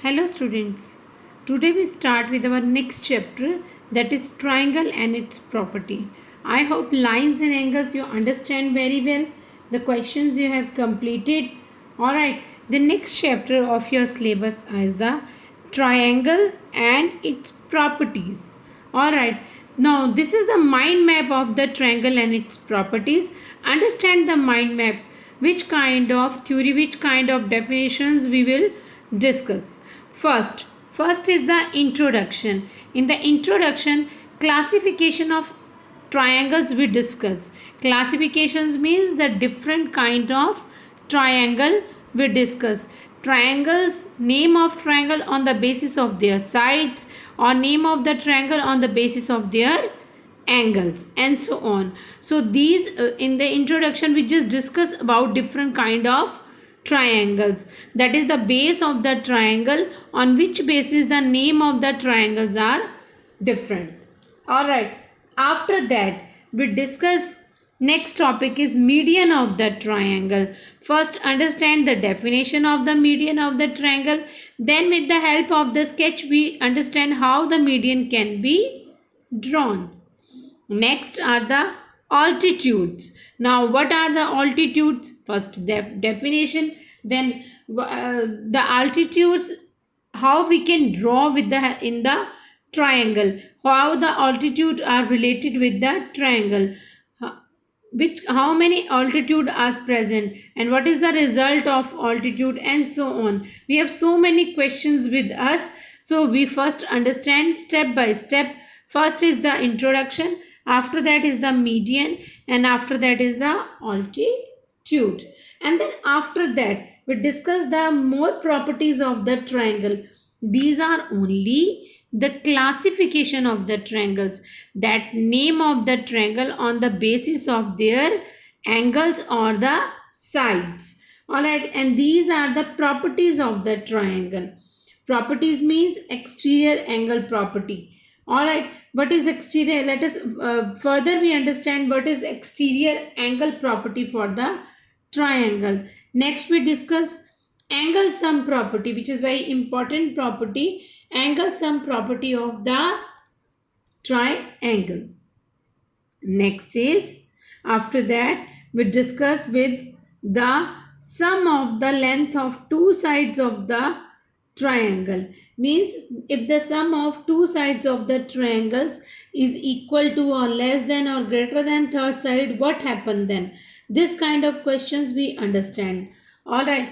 Hello students. Today we start with our next chapter, that is triangle and its property. I hope lines and angles you understand very well. The questions you have completed. Alright, the next chapter of your syllabus is the triangle and its properties. Alright, now this is the mind map of the triangle and its properties. Understand the mind map, which kind of theory, which kind of definitions we will discuss. First is the introduction. In the introduction, classification of triangles we discuss. Classifications means the different kind of triangle we discuss. Triangles, name of triangle on the basis of their sides, or name of the triangle on the basis of their angles, and so on. So these in the introduction we just discuss about different kind of triangles, that is the base of the triangle on which basis the name of the triangles are different. All right, after that we discuss next topic is median of the triangle. First understand the definition of the median of the triangle, then with the help of the sketch we understand how the median can be drawn. Next are the altitudes. Now what are the altitudes? First the definition, then the altitudes, how we can draw with the in the triangle, how the altitude are related with the triangle, which how many altitude are present and what is the result of altitude, and so on. We have so many questions with us, so we first understand step by step. First is the introduction, after that is the median, and after that is the altitude, and then after that we discuss the more properties of the triangle. These are only the classification of the triangles, that name of the triangle on the basis of their angles or the sides. Alright, and these are the properties of the triangle. Properties means exterior angle property. Alright, what is exterior? Let us further we understand what is exterior angle property for the triangle. Next we discuss angle sum property, which is very important property. Angle sum property of the triangle. Next is, after that we discuss with the sum of the length of two sides of the triangle. Means if the sum of two sides of the triangles is equal to or less than or greater than third side, what happen then? This kind of questions we understand. Alright,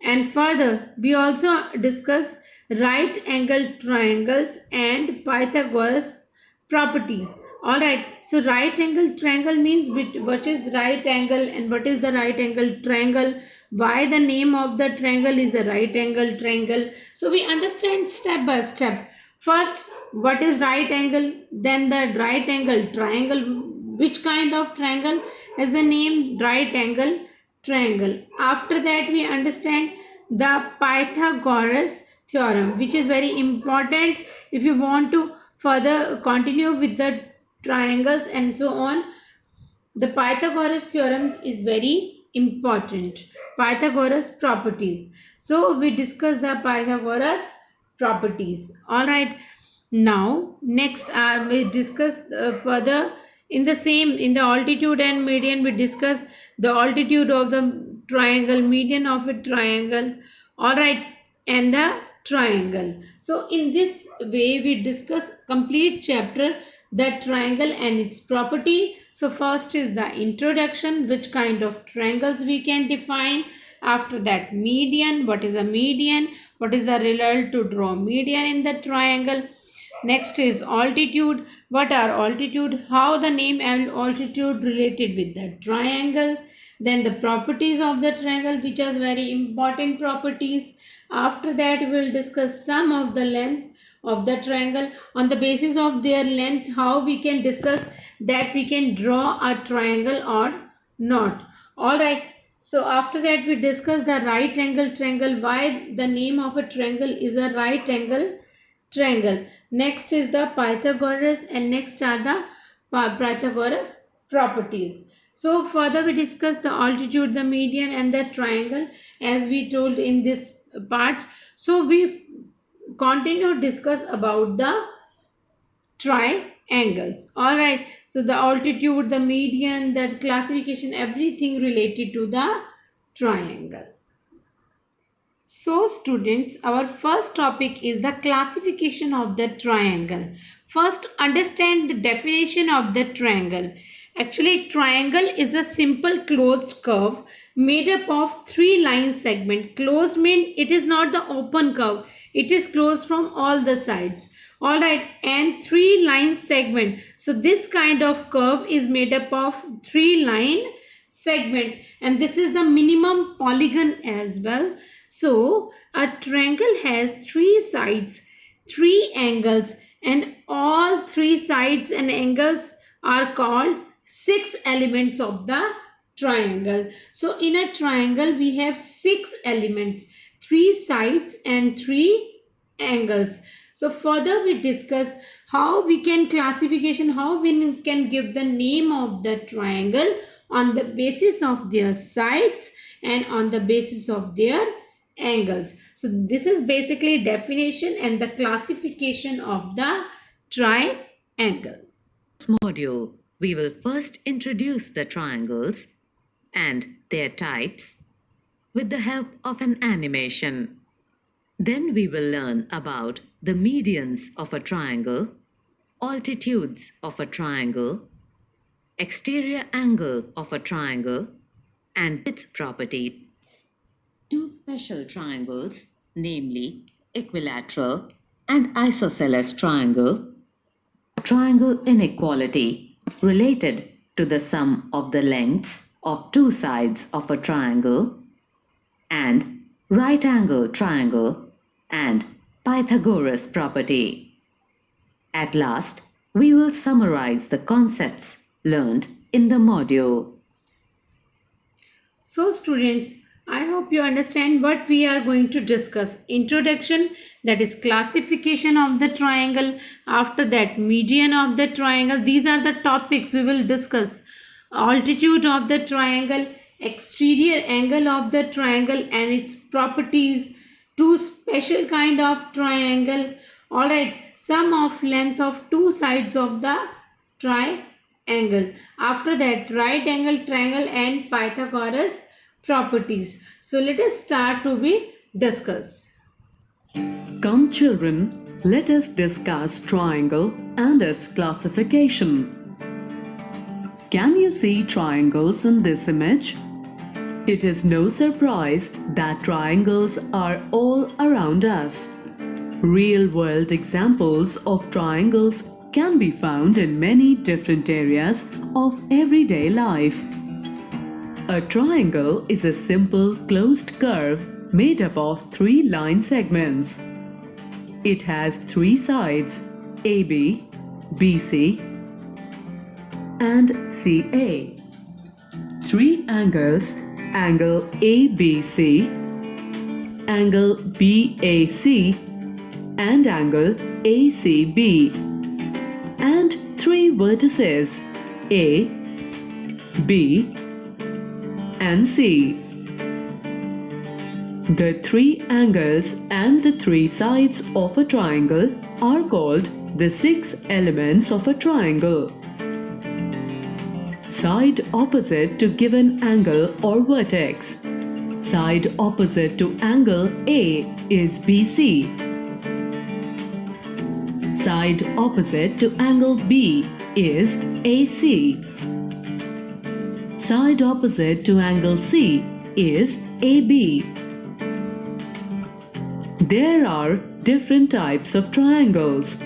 and further we also discuss right angle triangles and Pythagoras property. Alright, so right angle triangle means what is right angle and what is the right angle triangle, why the name of the triangle is a right angle triangle. So we understand step by step. First, what is right angle, then the right angle triangle, which kind of triangle has the name right angle triangle. After that we understand the Pythagoras theorem, which is very important if you want to further continue with the triangles and so on. The Pythagoras theorem is very important. Pythagoras properties. So we discuss the Pythagoras properties. Alright, now next we discuss further in the same, in the altitude and median we discuss the altitude of the triangle, median of a triangle. Alright, and the triangle. So in this way we discuss complete chapter, the triangle and its property. So first is the introduction, which kind of triangles we can define. After that median, what is a median, what is the result to draw median in the triangle. Next is altitude, what are altitude, how the name and altitude related with the triangle. Then the properties of the triangle, which are very important properties. After that we will discuss sum of the length of the triangle. On the basis of their length, how we can discuss that we can draw a triangle or not. Alright, so after that we discuss the right angle triangle, why the name of a triangle is a right angle triangle. Next is the Pythagoras, and next are the Pythagoras properties. So further we discuss the altitude, the median and the triangle as we told in this part. So we continue discuss about the triangles. All right, so the altitude, the median, that classification, everything related to the triangle. So students, our first topic is the classification of the triangle. First, understand the definition of the triangle. Actually, triangle is a simple closed curve made up of three line segment. Closed means it is not the open curve. It is closed from all the sides. Alright, and three line segment. So this kind of curve is made up of three line segment, and this is the minimum polygon as well. So a triangle has three sides, three angles, and all three sides and angles are called six elements of the triangle. So in a triangle we have six elements, three sides and three angles. So further we discuss how we can classification, how we can give the name of the triangle on the basis of their sides and on the basis of their angles. So this is basically definition and the classification of the triangle. This module, we will first introduce the triangles and their types with the help of an animation. Then we will learn about the medians of a triangle, altitudes of a triangle, exterior angle of a triangle, and its properties. Two special triangles, namely equilateral and isosceles triangle, triangle inequality related to the sum of the lengths of two sides of a triangle, and right angle triangle and Pythagoras property. At last, we will summarize the concepts learned in the module. So students, I hope you understand what we are going to discuss. Introduction, that is classification of the triangle. After that, median of the triangle. These are the topics we will discuss. Altitude of the triangle, exterior angle of the triangle and its properties, two special kind of triangle. Alright, sum of length of two sides of the triangle. After that, right angle triangle and Pythagoras properties. So let us start to be discuss. Come children, let us discuss triangle and its classification. Can you see triangles in this image? It is no surprise that triangles are all around us. Real-world examples of triangles can be found in many different areas of everyday life. A triangle is a simple closed curve made up of three line segments. It has three sides, AB, BC, and CA. Three angles, angle ABC, angle BAC, and angle ACB, and three vertices, A, B, and C. The three angles and the three sides of a triangle are called the six elements of a triangle. Side opposite to given angle or vertex. Side opposite to angle A is BC. Side opposite to angle B is AC. Side opposite to angle C is AB. There are different types of triangles.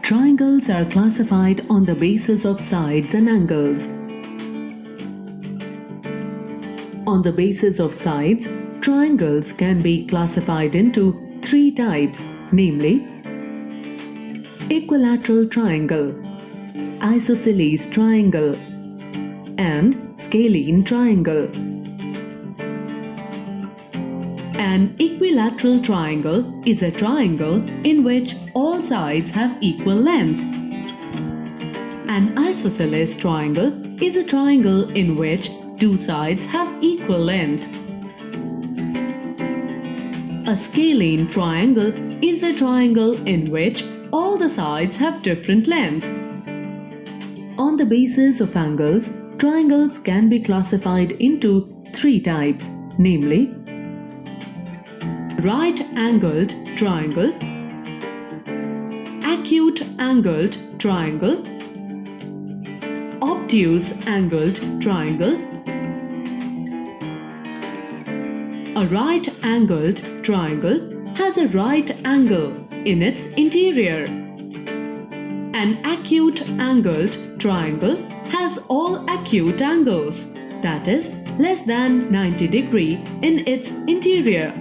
Triangles are classified on the basis of sides and angles. On the basis of sides, triangles can be classified into three types, namely equilateral triangle, isosceles triangle, and scalene triangle. An equilateral triangle is a triangle in which all sides have equal length. An isosceles triangle is a triangle in which two sides have equal length. A scalene triangle is a triangle in which all the sides have different length. On the basis of angles, triangles can be classified into three types, namely right-angled triangle, acute-angled triangle, obtuse-angled triangle. A right-angled triangle has a right angle in its interior. An acute-angled triangle has all acute angles, that is, less than 90 degree in its interior.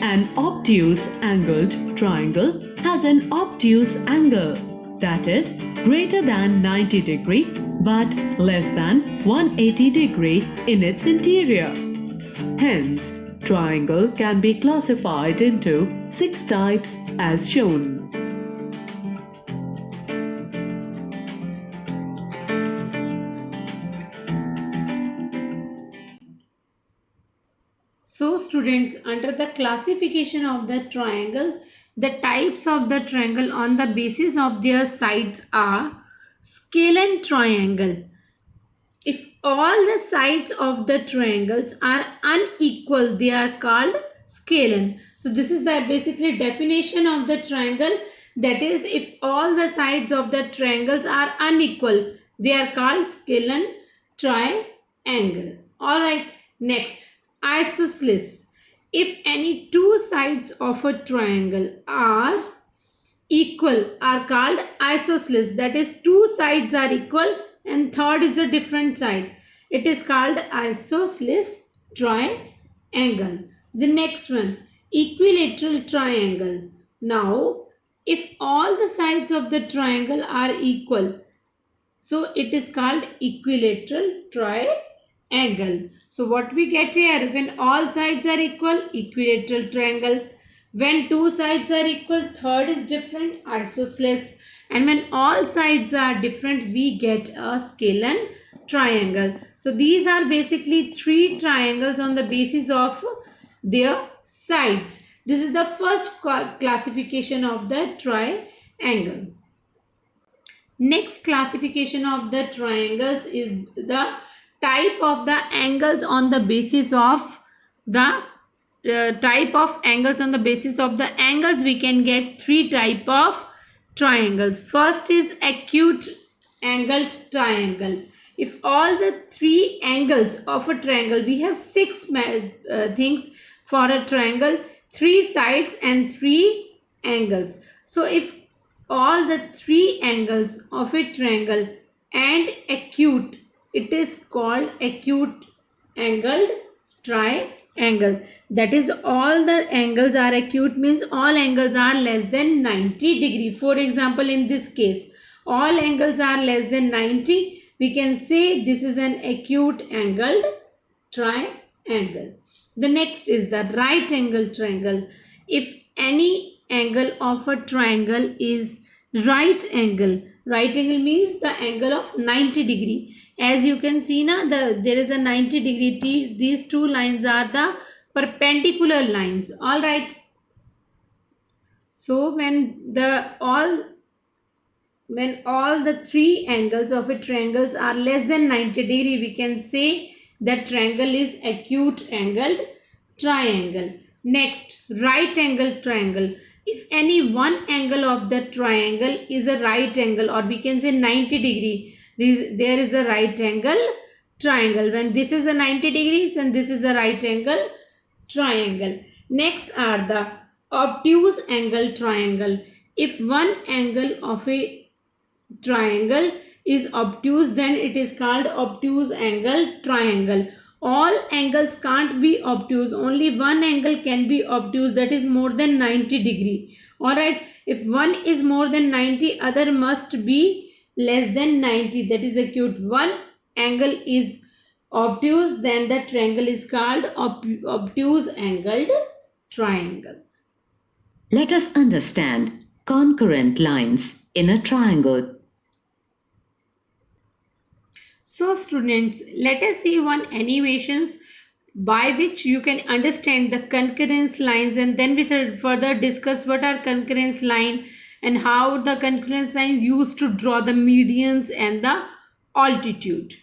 An obtuse-angled triangle has an obtuse angle, that is, greater than 90 degree but less than 180 degree in its interior. Hence, triangle can be classified into 6 types as shown. So students, under the classification of the triangle, the types of the triangle on the basis of their sides are scalene triangle. If all the sides of the triangles are unequal, they are called scalene. So this is the basically definition of the triangle. That is, if all the sides of the triangles are unequal, they are called scalene triangle. Alright, next, isosceles. If any two sides of a triangle are equal, are called isosceles. That is, two sides are equal and third is a different side. It is called isosceles triangle. The next one, equilateral triangle. Now, if all the sides of the triangle are equal, so it is called equilateral triangle. So what we get here, when all sides are equal, equilateral triangle. When two sides are equal, third is different, isosceles. And when all sides are different, we get a scalene triangle. So these are basically three triangles on the basis of their sides. This is the first classification of the triangle. Next classification of the triangles is the type of the angles on the basis of the type of angles. On the basis of the angles, we can get three type of triangles. First is acute angled triangle. If all the three angles of a triangle, we have six things for a triangle, three sides and three angles. So if all the three angles of a triangle and acute, it is called acute angled triangle. That is, all the angles are acute, means all angles are less than 90 degree. For example, in this case, all angles are less than 90. We can say this is an acute angled triangle. The next is the right angle triangle. If any angle of a triangle is right angle means the angle of 90 degree. As you can see now, there is a 90 degree. These two lines are the perpendicular lines. All right. So when all the three angles of a triangle are less than 90 degree, we can say that triangle is acute angled triangle. Next, right angle triangle. If any one angle of the triangle is a right angle, or we can say 90 degree, there is a right angle triangle. When this is a 90 degrees and this is a right angle triangle. Next are the obtuse angle triangle. If one angle of a triangle is obtuse, then it is called obtuse angle triangle. All angles can't be obtuse, only one angle can be obtuse, that is more than 90 degree. Alright, if one is more than 90, other must be less than 90, that is acute. One angle is obtuse, then the triangle is called obtuse angled triangle. Let us understand concurrent lines in a triangle. So students, let us see one animations by which you can understand the concurrence lines, and then we will further discuss what are concurrence line and how the concurrence lines used to draw the medians and the altitude.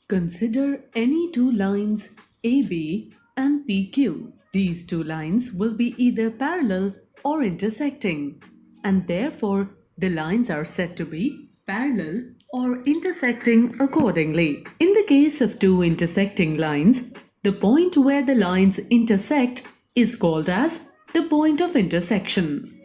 Consider any two lines AB and PQ. These two lines will be either parallel or intersecting, and therefore the lines are said to be parallel or intersecting accordingly. In the case of two intersecting lines, the point where the lines intersect is called as the point of intersection.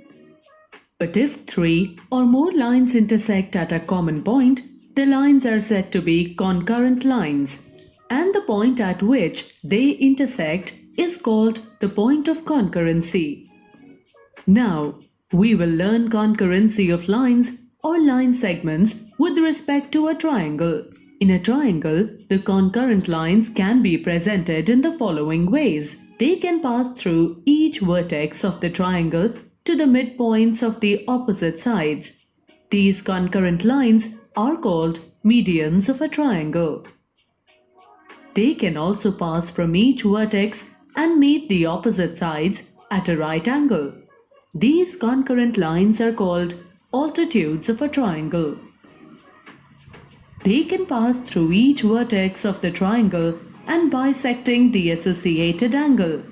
But if three or more lines intersect at a common point, the lines are said to be concurrent lines, and the point at which they intersect is called the point of concurrency. Now, we will learn concurrency of lines or line segments with respect to a triangle. In a triangle, the concurrent lines can be presented in the following ways. They can pass through each vertex of the triangle to the midpoints of the opposite sides. These concurrent lines are called medians of a triangle. They can also pass from each vertex and meet the opposite sides at a right angle. These concurrent lines are called altitudes of a triangle. They can pass through each vertex of the triangle and bisecting the associated angle.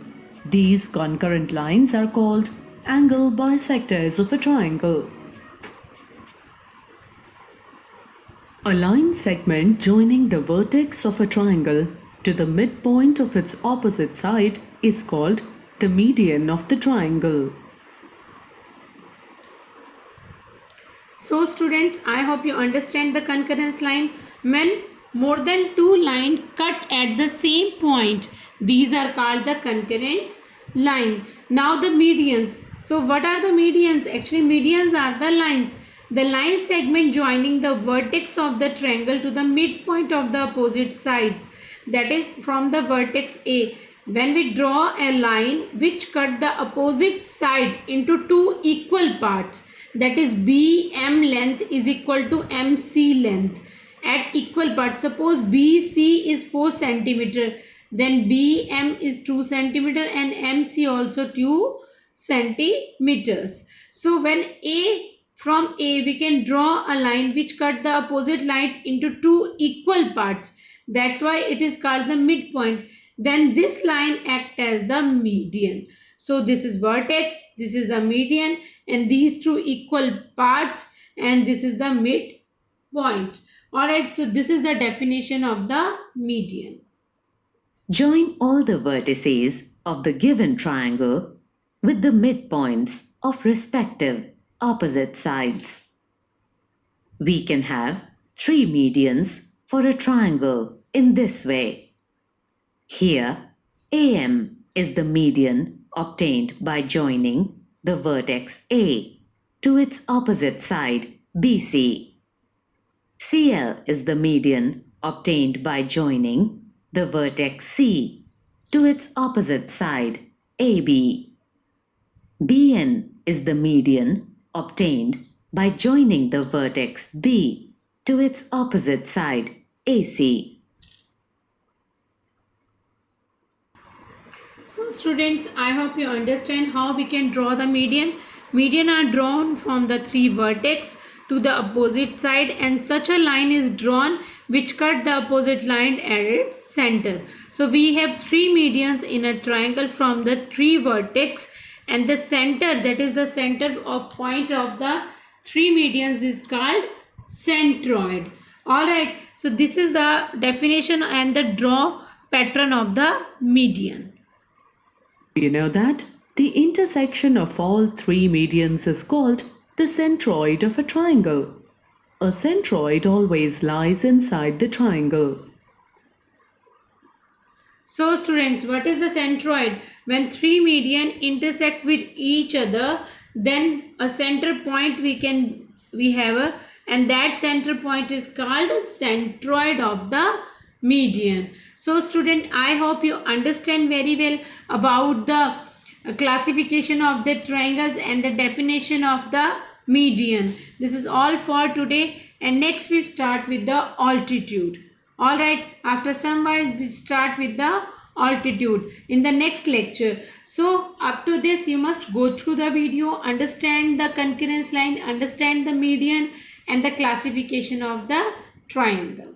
These concurrent lines are called angle bisectors of a triangle. A line segment joining the vertex of a triangle to the midpoint of its opposite side is called the median of the triangle. So students, I hope you understand the concurrence line. When more than two lines cut at the same point, these are called the concurrence line. Now the medians. So what are the medians? Actually, medians are the lines. The line segment joining the vertex of the triangle to the midpoint of the opposite sides. That is from the vertex A. When we draw a line which cut the opposite side into two equal parts, that is BM length is equal to MC length at equal parts. Suppose BC is 4 centimeter, then BM is 2 centimeter and MC also 2 centimeters. So when from A we can draw a line which cut the opposite line into two equal parts. That's why it is called the midpoint. Then this line acts as the median. So this is vertex, this is the median, and these two equal parts, and this is the midpoint. Alright, so this is the definition of the median. Join all the vertices of the given triangle with the midpoints of respective opposite sides. We can have three medians for a triangle in this way. Here, AM is the median obtained by joining the vertex A to its opposite side BC. CL is the median obtained by joining the vertex C to its opposite side AB. BN is the median obtained by joining the vertex B to its opposite side AC. So students, I hope you understand how we can draw the median. Median are drawn from the three vertex to the opposite side, and such a line is drawn which cut the opposite line at its center. So we have three medians in a triangle from the three vertex, and the center, that is the center of point of the three medians, is called centroid. Alright, so this is the definition and the draw pattern of the median. You know that the intersection of all three medians is called the centroid of a triangle. A centroid always lies inside the triangle. So students, what is the centroid? When three median intersect with each other, then a center point we have and that center point is called centroid of the median. So student, I hope you understand very well about the classification of the triangles and the definition of the median. This is all for today, and next we start with the altitude. All right, after some while we start with the altitude in the next lecture. So up to this you must go through the video, understand the concurrence line, understand the median and the classification of the triangle.